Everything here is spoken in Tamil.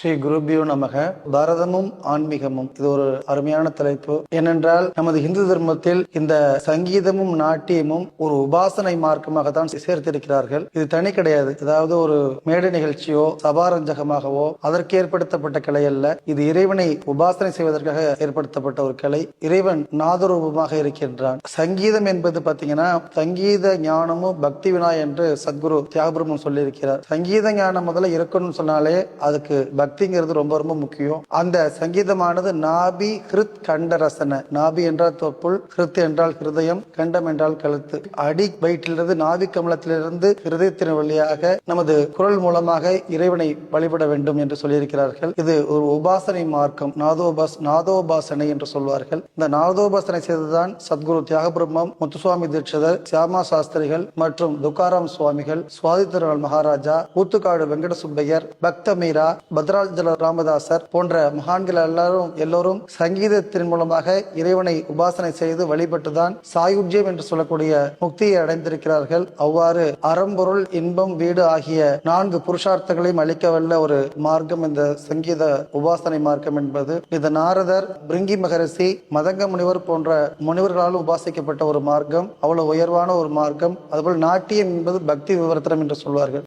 ஸ்ரீ குருபியோ நமக. பாரதமும் ஆன்மீகமும், இது ஒரு அருமையான தலைப்பு. ஏனென்றால் நமது இந்து தர்மத்தில் இந்த சங்கீதமும் நாட்டியமும் ஒரு உபாசனை மார்க்கமாக தான் சேர்த்திருக்கிறார்கள். இது தனி கிடையாது. அதாவது ஒரு மேடை நிகழ்ச்சியோ சபாரஞ்சகமாகவோ அதற்கு ஏற்படுத்தப்பட்ட கலை அல்ல. இது இறைவனை உபாசனை செய்வதற்காக ஏற்படுத்தப்பட்ட ஒரு கலை. இறைவன் நாதரூபமாக இருக்கின்றான். சங்கீதம் என்பது பாத்தீங்கன்னா சங்கீத ஞானமும் பக்தி வினா என்று சத்குரு தியாகபிரம்மம் சொல்லியிருக்கிறார். சங்கீத ஞானம் முதல்ல இருக்கணும்னு சொன்னாலே அதுக்கு பக்திங்கிறது ரொம்ப ரொம்ப முக்கியம். அந்த சங்கீதமானது நாபி ஹிருத் கண்ட ரசன. நாபி என்றால் தொப்புள், ஹிருத் என்றால் ஹிருதயம், கண்டம் என்றால் கழுத்து. அடி வயிற்றிலிருந்து நாபி கமலத்திலிருந்து ஹிருதயத்தின் வழியாக நமது குரல் மூலமாக இறைவனை வழிபட வேண்டும் என்று சொல்லியிருக்கிறார்கள். இது ஒரு உபாசனை மார்க்கம். நாதோபாசனை என்று சொல்வார்கள். இந்த நாதோபாசனை செய்ததுதான் சத்குரு தியாகபிரம்மம், முத்துசுவாமி தீட்சிதர், சியாமா சாஸ்திரிகள் மற்றும் துக்காராம் சுவாமிகள், சுவாதி திருநாள் மகாராஜா, ஊத்துக்காடு வெங்கட சுப்பையர், பக்த மீரா, பத்ராஜல ராமதாசர் போன்ற மகான்கள் எல்லோரும் சங்கீதத்தின் மூலமாக இறைவனை உபாசனை செய்து வழிபட்டுதான் சாயுஜ்யம் என்று சொல்லக்கூடிய முக்தியை அடைந்திருக்கிறார்கள். அவ்வாறு அறம்பொருள் இன்பம் வீடு ஆகிய 4 புருஷார்த்தங்களையும் அளிக்கவல்ல ஒரு மார்க்கம் இந்த சங்கீத உபாசனை மார்க்கம் என்பது. இந்த நாரதர், பிருங்கி மகரிஷி, மதங்க முனிவர் போன்ற முனிவர்களால் உபாசிக்கப்பட்ட ஒரு மார்க்கம். அவ்வளவு உயர்வான ஒரு மார்க்கம். அதுபோல் நாட்டியம் என்பது பக்தி விவர்த்தனம் என்று சொல்வார்கள்.